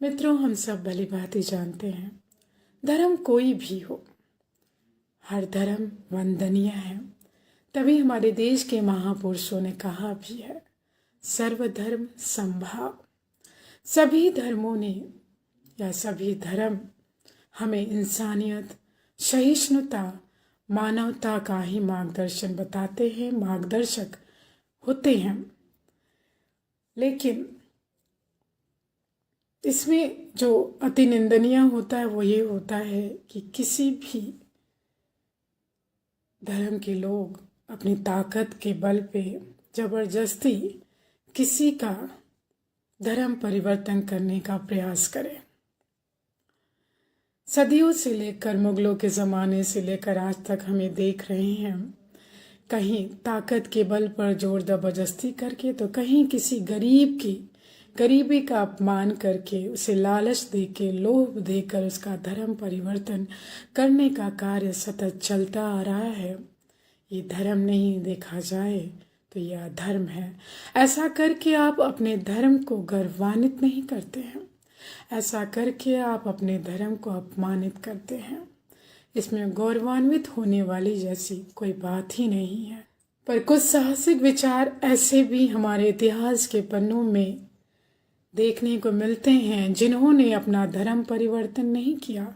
मित्रों, हम सब भली भांति जानते हैं, धर्म कोई भी हो, हर धर्म वंदनीय है। तभी हमारे देश के महापुरुषों ने कहा भी है, सर्वधर्म समभाव। सभी धर्मों ने या सभी धर्म हमें इंसानियत, सहिष्णुता, मानवता का ही मार्गदर्शन बताते हैं, मार्गदर्शक होते हैं। लेकिन इसमें जो अति निंदनीय होता है वो ये होता है कि किसी भी धर्म के लोग अपनी ताकत के बल पे जबरदस्ती किसी का धर्म परिवर्तन करने का प्रयास करें। सदियों से लेकर, मुगलों के ज़माने से लेकर आज तक हमें देख रहे हैं, कहीं ताकत के बल पर जोर जबरदस्ती करके, तो कहीं किसी गरीब की गरीबी का अपमान करके, उसे लालच देके, लोभ देकर उसका धर्म परिवर्तन करने का कार्य सतत चलता आ रहा है। ये धर्म नहीं, देखा जाए तो यह अधर्म है। ऐसा करके आप अपने धर्म को गौरवान्वित नहीं करते हैं, ऐसा करके आप अपने धर्म को अपमानित करते हैं। इसमें गौरवान्वित होने वाली जैसी कोई बात ही नहीं है। पर कुछ साहसिक विचार ऐसे भी हमारे इतिहास के पन्नों में देखने को मिलते हैं, जिन्होंने अपना धर्म परिवर्तन नहीं किया,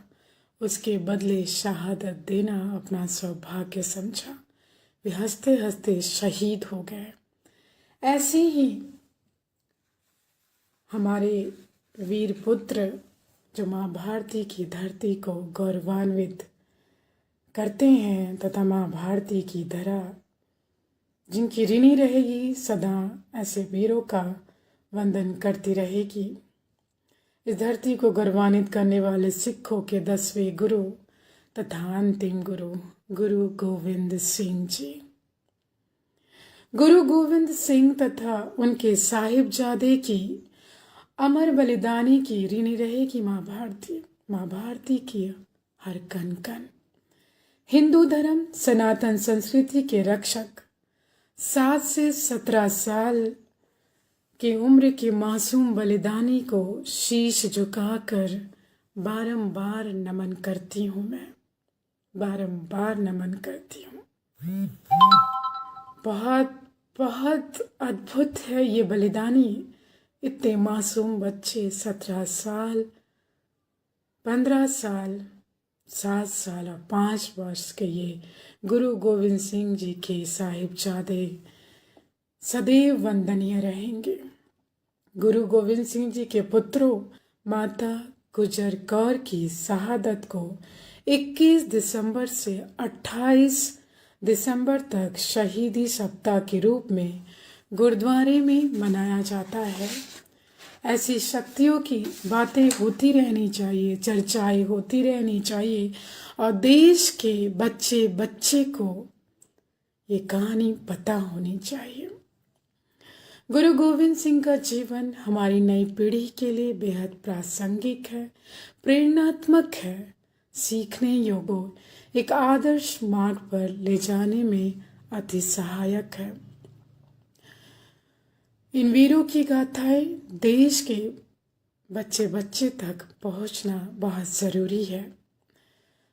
उसके बदले शहादत देना अपना सौभाग्य समझा। वे हंसते हंसते शहीद हो गए। ऐसे ही हमारे वीर पुत्र जो माँ भारती की धरती को गौरवान्वित करते हैं तथा माँ भारती की धरा जिनकी ऋणी रहेगी, सदा ऐसे वीरों का वंदन करती रहेगी। इस धरती को गौरवान्वित करने वाले सिखों के 10वें गुरु तथा अंतिम गुरु, गुरु गोविंद सिंह जी। गुरु गोविंद सिंह तथा उनके साहिबजादे की अमर बलिदानी की ऋणी रहेगी माँ भारती। माँ भारती की हर कण कण। हिंदू धर्म सनातन संस्कृति के रक्षक 7 से 17 साल की उम्र के मासूम बलिदानी को शीश झुकाकर बारंबार नमन करती हूँ। मैं बारंबार नमन करती हूँ। बहुत बहुत अद्भुत है ये बलिदानी। इतने मासूम बच्चे, 17 साल, 15 साल, 7 साल और 5 वर्ष के ये गुरु गोविंद सिंह जी के साहिबजादे सदैव वंदनीय रहेंगे। गुरु गोविंद सिंह जी के पुत्रों माता गुजर कौर की शहादत को 21 दिसंबर से 28 दिसंबर तक शहीदी सप्ताह के रूप में गुरुद्वारे में मनाया जाता है। ऐसी शक्तियों की बातें होती रहनी चाहिए, चर्चाएं होती रहनी चाहिए और देश के बच्चे बच्चे को ये कहानी पता होनी चाहिए। गुरु गोविंद सिंह का जीवन हमारी नई पीढ़ी के लिए बेहद प्रासंगिक है, प्रेरणात्मक है, सीखने योग्य, एक आदर्श मार्ग पर ले जाने में अति सहायक है। इन वीरों की गाथाएं देश के बच्चे बच्चे तक पहुंचना बहुत ज़रूरी है।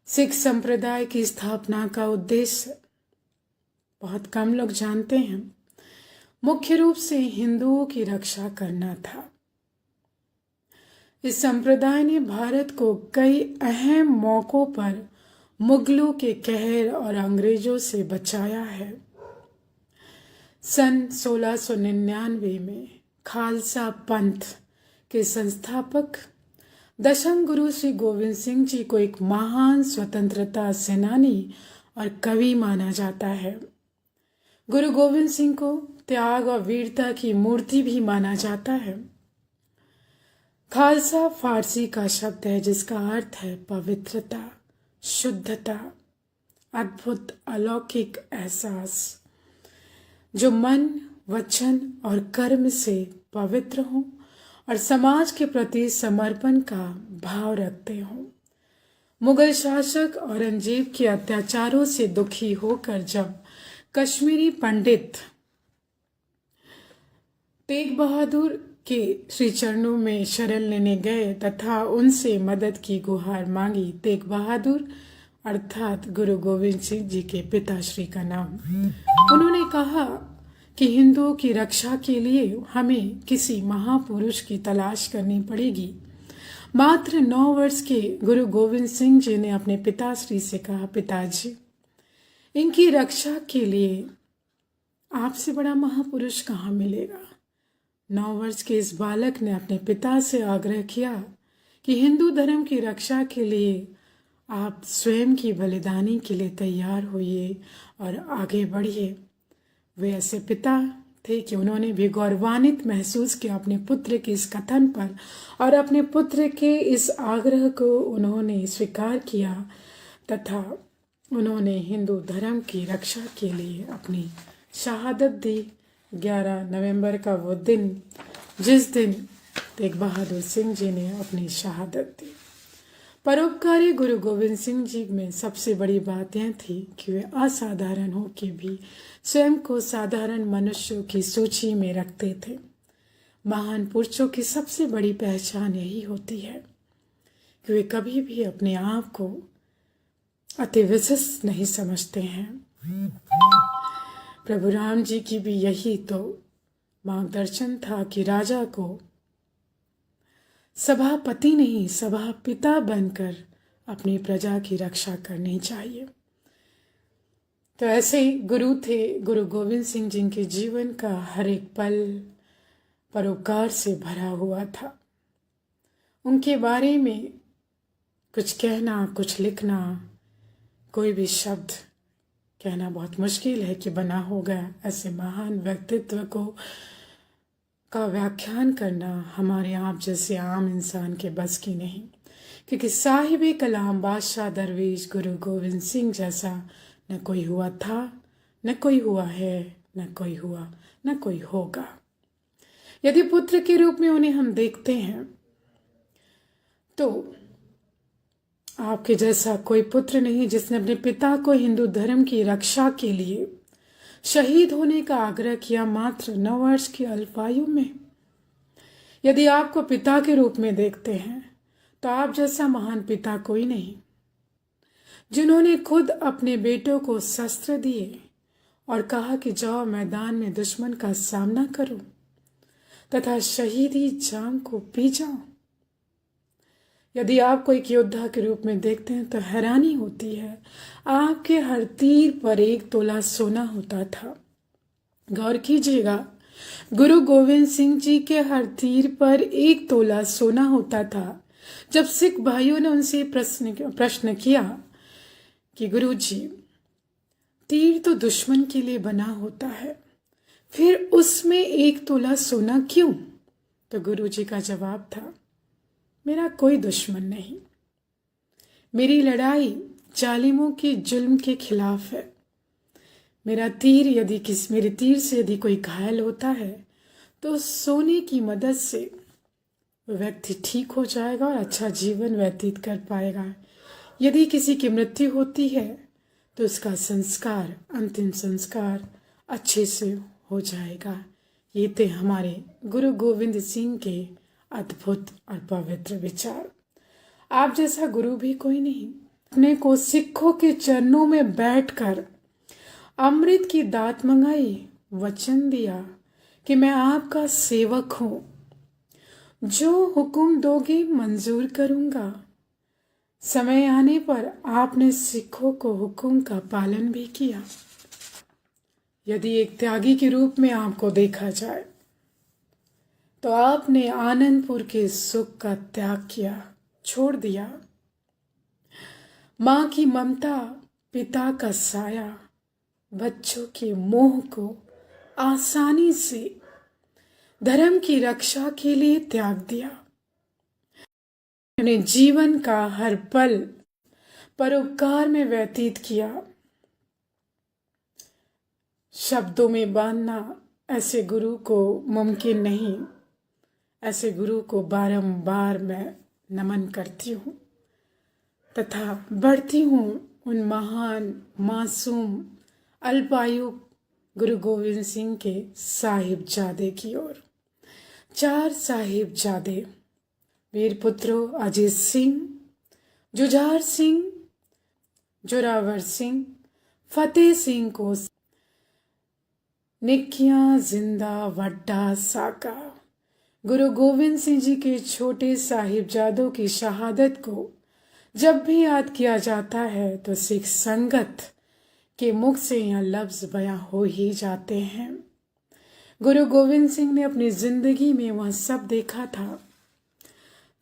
सिख संप्रदाय की स्थापना का उद्देश्य बहुत कम लोग जानते हैं। मुख्य रूप से हिंदुओं की रक्षा करना था। इस संप्रदाय ने भारत को कई अहम मौकों पर मुगलों के कहर और अंग्रेजों से बचाया है। सन 1699 में खालसा पंथ के संस्थापक दशम गुरु श्री गोविंद सिंह जी को एक महान स्वतंत्रता सेनानी और कवि माना जाता है। गुरु गोविंद सिंह को त्याग और वीरता की मूर्ति भी माना जाता है। खालसा फारसी का शब्द है जिसका अर्थ है पवित्रता, शुद्धता, अद्भुत अलौकिक एहसास, जो मन, वचन और कर्म से पवित्र हों और समाज के प्रति समर्पण का भाव रखते हों। मुगल शासक औरंगजेब के अत्याचारों से दुखी होकर जब कश्मीरी पंडित तेग बहादुर के श्री चरणों में शरण लेने गए तथा उनसे मदद की गुहार मांगी। तेग बहादुर अर्थात गुरु गोविंद सिंह जी के पिताश्री का नाम। उन्होंने कहा कि हिंदुओं की रक्षा के लिए हमें किसी महापुरुष की तलाश करनी पड़ेगी। मात्र 9 वर्ष के गुरु गोविंद सिंह जी ने अपने पिताश्री से कहा, पिताजी, इनकी रक्षा के लिए आपसे बड़ा महापुरुष कहाँ मिलेगा। 9 वर्ष के इस बालक ने अपने पिता से आग्रह किया कि हिंदू धर्म की रक्षा के लिए आप स्वयं की बलिदानी के लिए तैयार होइए और आगे बढ़िए। वे ऐसे पिता थे कि उन्होंने भी गौरवान्वित महसूस किया अपने पुत्र के इस कथन पर और अपने पुत्र के इस आग्रह को उन्होंने स्वीकार किया तथा उन्होंने हिंदू धर्म की रक्षा के लिए अपनी शहादत दी। 11 नवंबर का वो दिन जिस दिन तेग बहादुर सिंह जी ने अपनी शहादत दी। परोपकारी गुरु गोविंद सिंह जी में सबसे बड़ी बात यह थी कि वे असाधारण हो के भी स्वयं को साधारण मनुष्यों की सूची में रखते थे। महान पुरुषों की सबसे बड़ी पहचान यही होती है कि वे कभी भी अपने आप को अति विशिष्ट नहीं समझते हैं। प्रभु राम जी की भी यही तो मार्गदर्शन था कि राजा को सभापति नहीं सभापिता बनकर अपनी प्रजा की रक्षा करनी चाहिए। तो ऐसे ही गुरु थे गुरु गोविंद सिंह जी के जीवन का हर एक पल परोपकार से भरा हुआ था। उनके बारे में कुछ कहना, कुछ लिखना, कोई भी शब्द कहना बहुत मुश्किल है कि बना होगा। ऐसे महान व्यक्तित्व का व्याख्यान करना हमारे आप जैसे आम इंसान के बस की नहीं, क्योंकि साहिब कलाम बादशाह दरवेश गुरु गोविंद सिंह जैसा न कोई हुआ था, न कोई हुआ है, न कोई हुआ, न कोई होगा। यदि पुत्र के रूप में उन्हें हम देखते हैं तो आपके जैसा कोई पुत्र नहीं जिसने अपने पिता को हिंदू धर्म की रक्षा के लिए शहीद होने का आग्रह किया मात्र 9 वर्ष की अल्पायु में। यदि आपको पिता के रूप में देखते हैं तो आप जैसा महान पिता कोई नहीं, जिन्होंने खुद अपने बेटों को शस्त्र दिए और कहा कि जाओ मैदान में दुश्मन का सामना करो तथा शहीदी जाम को पी जाओ। यदि आपको एक योद्धा के रूप में देखते हैं तो हैरानी होती है। आपके हर तीर पर 1 तोला सोना होता था। गौर कीजिएगा, गुरु गोविंद सिंह जी के हर तीर पर 1 तोला सोना होता था। जब सिख भाइयों ने उनसे प्रश्न किया कि गुरु जी, तीर तो दुश्मन के लिए बना होता है, फिर उसमें 1 तोला सोना क्यों? तो गुरु जी का जवाब था, मेरा कोई दुश्मन नहीं, मेरी लड़ाई जालिमों के जुल्म के खिलाफ है। मेरे तीर से यदि कोई घायल होता है तो सोने की मदद से वह व्यक्ति ठीक हो जाएगा और अच्छा जीवन व्यतीत कर पाएगा। यदि किसी की मृत्यु होती है तो उसका संस्कार, अंतिम संस्कार अच्छे से हो जाएगा। ये थे हमारे गुरु गोविंद सिंह के अद्भुत और पवित्र विचार। आप जैसा गुरु भी कोई नहीं। अपने को सिखों के चरणों में बैठकर अमृत की दात मंगाई, वचन दिया कि मैं आपका सेवक हूं, जो हुक्म दोगे मंजूर करूंगा। समय आने पर आपने सिखों को हुक्म का पालन भी किया। यदि एक त्यागी के रूप में आपको देखा जाए तो आपने आनंदपुर के सुख का त्याग किया, छोड़ दिया। मां की ममता, पिता का साया, बच्चों के मोह को आसानी से धर्म की रक्षा के लिए त्याग दिया। अपने जीवन का हर पल परोपकार में व्यतीत किया। शब्दों में बांधना ऐसे गुरु को मुमकिन नहीं। ऐसे गुरु को बारंबार मैं नमन करती हूँ तथा बढ़ती हूँ उन महान मासूम अल्पायु गुरु गोविंद सिंह के साहिबजादे की ओर। चार साहिबजादे वीरपुत्रों अजीत सिंह, जुझार सिंह, जोरावर सिंह, फतेह सिंह को निकिया जिंदा वड्डा साका। गुरु गोविंद सिंह जी के छोटे साहिबजादों की शहादत को जब भी याद किया जाता है तो सिख संगत के मुख से यह लफ्ज बयां हो ही जाते हैं। गुरु गोविंद सिंह ने अपनी जिंदगी में वह सब देखा था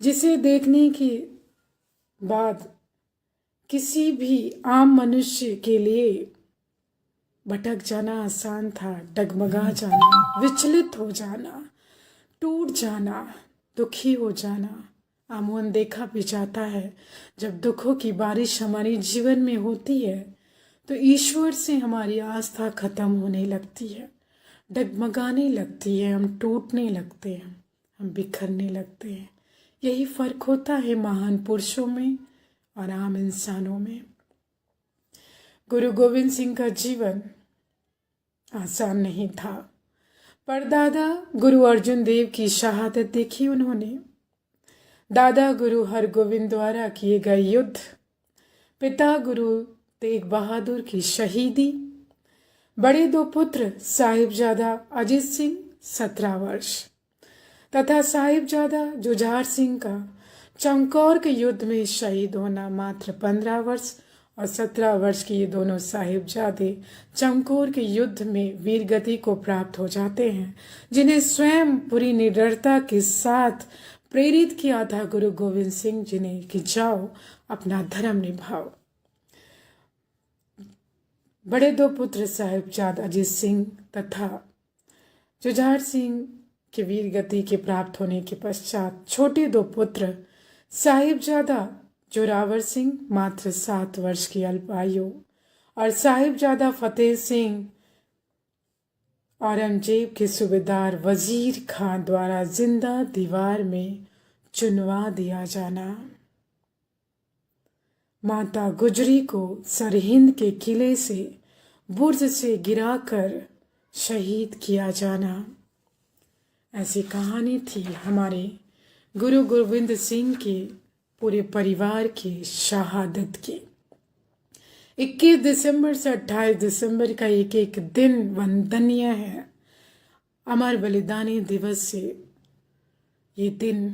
जिसे देखने के बाद किसी भी आम मनुष्य के लिए भटक जाना आसान था। डगमगा जाना, विचलित हो जाना, टूट जाना, दुखी हो जाना आमून देखा भी जाता है। जब दुखों की बारिश हमारे जीवन में होती है तो ईश्वर से हमारी आस्था खत्म होने लगती है, डगमगाने लगती है, हम टूटने लगते हैं, हम बिखरने लगते हैं। यही फर्क होता है महान पुरुषों में और आम इंसानों में। गुरु गोविंद सिंह का जीवन आसान नहीं था। परदादा गुरु अर्जुन देव की शहादत देखी उन्होंने, दादा गुरु हरगोविंद द्वारा किए गए युद्ध, पिता गुरु तेग बहादुर की शहीदी, बड़े दो पुत्र साहिबजादा अजीत सिंह 17 वर्ष तथा साहिबजादा जुझार सिंह का चमकौर के युद्ध में शहीद होना मात्र 15 वर्ष और 17 वर्ष के ये दोनों साहिबजादे चमकौर के युद्ध में वीरगति को प्राप्त हो जाते हैं, जिन्हें स्वयं पूरी निडरता के साथ प्रेरित किया था गुरु गोविंद सिंह जी ने कि जाओ अपना धर्म निभाओ। बड़े दो पुत्र साहिबजादा अजीत सिंह तथा जुझार सिंह के वीर गति के प्राप्त होने के पश्चात छोटे दो पुत्र साहिबजादा जोरावर सिंह मात्र 7 वर्ष की अल्पायु और साहिबजादा फतेह सिंह औरंगजेब के सूबेदार वजीर खान द्वारा जिंदा दीवार में चुनवा दिया जाना, माता गुजरी को सरहिंद के किले से बुर्ज से गिराकर शहीद किया जाना। ऐसी कहानी थी हमारे गुरु गोविंद सिंह के पूरे परिवार की शहादत की। 21 दिसंबर से 28 दिसंबर का एक एक दिन वंदनीय है। अमर बलिदानी दिवस से ये दिन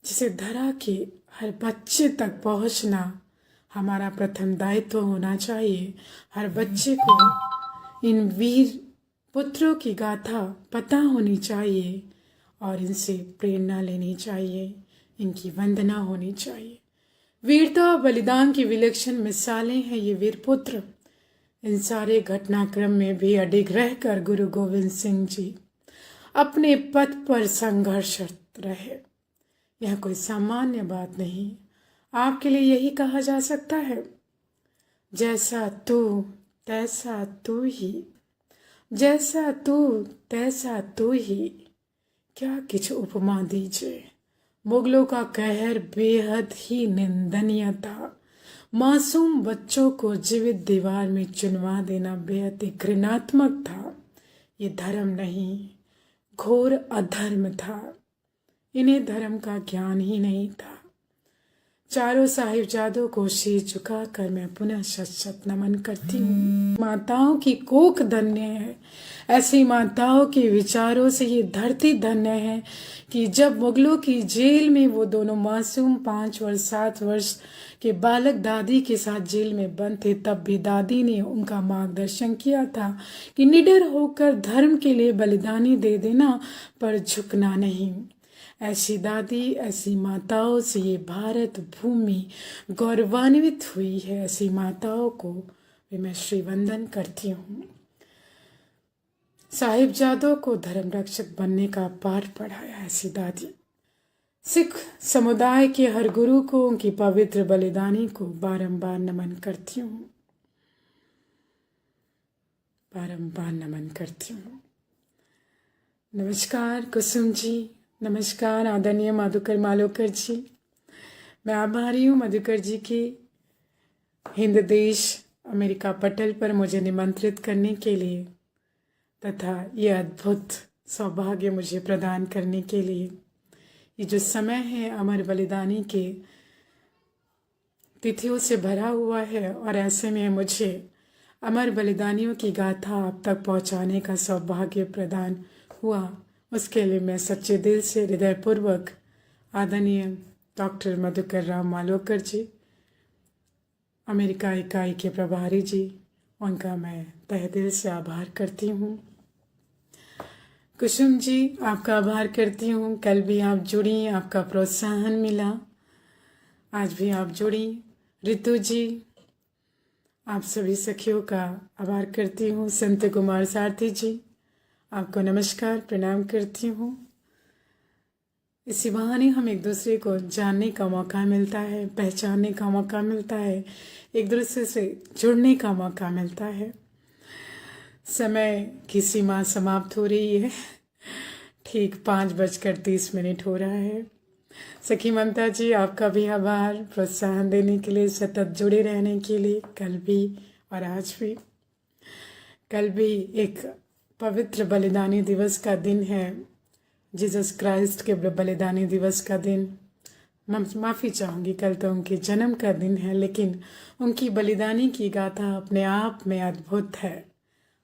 जिसे धरा के हर बच्चे तक पहुंचना हमारा प्रथम दायित्व होना चाहिए। हर बच्चे को इन वीर पुत्रों की गाथा पता होनी चाहिए और इनसे प्रेरणा लेनी चाहिए, इनकी वंदना होनी चाहिए। वीरता और बलिदान की विलक्षण मिसालें हैं ये वीर पुत्र। इन सारे घटनाक्रम में भी अडिग रहकर गुरु गोविंद सिंह जी अपने पथ पर संघर्षरत रहे। यह कोई सामान्य बात नहीं। आपके लिए यही कहा जा सकता है, जैसा तू तैसा तू ही, जैसा तू तैसा तू ही। क्या किछ उपमा दीजिए। मुगलों का कहर बेहद ही निंदनीय था। मासूम बच्चों को जीवित दीवार में चुनवा देना बेहद ही घृणात्मक था। ये धर्म नहीं, घोर अधर्म था। इन्हें धर्म का ज्ञान ही नहीं था। चारों साहिबजादों को शीश झुकाकर मैं पुनः शत शत नमन करती हूँ। माताओं की कोख धन्य है। ऐसी माताओं के विचारों से ये धरती धन्य है कि जब मुगलों की जेल में वो दोनों मासूम 5 वर्ष 7 वर्ष के बालक दादी के साथ जेल में बंद थे, तब भी दादी ने उनका मार्गदर्शन किया था कि निडर होकर धर्म के लिए बलिदानी दे देना पर झुकना नहीं। ऐसी दादी, ऐसी माताओं से ये भारत भूमि गौरवान्वित हुई है। ऐसी माताओं को भी मैं श्रीवंदन करती हूँ। साहिबजादों को धर्म रक्षक बनने का पाठ पढ़ाया ऐसी दादी। सिख समुदाय के हर गुरु को उनकी पवित्र बलिदानी को बारंबार नमन करती हूँ, बारंबार नमन करती हूँ। नमस्कार कुसुम जी, नमस्कार आदरणीय मधुकर मालोकर जी। मैं आभारी हूँ मधुकर जी की हिंद देश अमेरिका पटल पर मुझे निमंत्रित करने के लिए तथा ये अद्भुत सौभाग्य मुझे प्रदान करने के लिए। ये जो समय है अमर बलिदानी के तिथियों से भरा हुआ है और ऐसे में मुझे अमर बलिदानियों की गाथा आप तक पहुंचाने का सौभाग्य प्रदान हुआ। उसके लिए मैं सच्चे दिल से हृदयपूर्वक आदरणीय डॉक्टर मधुकर राम मालोकर जी, अमेरिका इकाई के प्रभारी जी, उनका मैं तहे दिल से आभार करती हूँ। कुसुम जी, आपका आभार करती हूँ। कल भी आप जुड़ी, आपका प्रोत्साहन मिला, आज भी आप जुड़ी। ऋतु जी, आप सभी सखियों का आभार करती हूँ। संत कुमार सारथी जी, आपको नमस्कार प्रणाम करती हूँ। इसी बहाने हम एक दूसरे को जानने का मौका मिलता है, पहचानने का मौका मिलता है, एक दूसरे से जुड़ने का मौका मिलता है। समय की सीमा समाप्त हो रही है, ठीक 5:30 हो रहा है। सखी ममता जी, आपका भी आभार प्रोत्साहन देने के लिए, सतत जुड़े रहने के लिए, कल भी और आज भी। कल भी एक पवित्र बलिदानी दिवस का दिन है, जीसस क्राइस्ट के बलिदानी दिवस का दिन। माफ़ी चाहूँगी, कल तो उनके जन्म का दिन है, लेकिन उनकी बलिदानी की गाथा अपने आप में अद्भुत है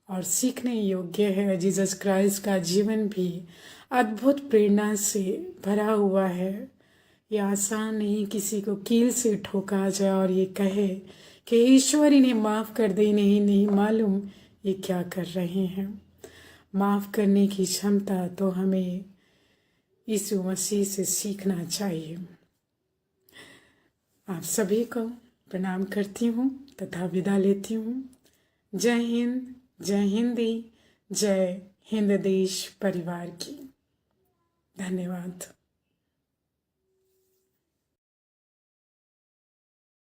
और सीखने योग्य है। जीसस क्राइस्ट का जीवन भी अद्भुत प्रेरणा से भरा हुआ है। ये आसान नहीं किसी को कील से ठोका जाए और ये कहे कि ईश्वर इन्हें माफ़ कर दे, नहीं मालूम ये क्या कर रहे हैं। माफ़ करने की क्षमता तो हमें यीशु मसीह से सीखना चाहिए। आप सभी को प्रणाम करती हूँ तथा विदा लेती हूँ। जय हिंद, जय हिंदी, जय हिंद देश परिवार की। धन्यवाद।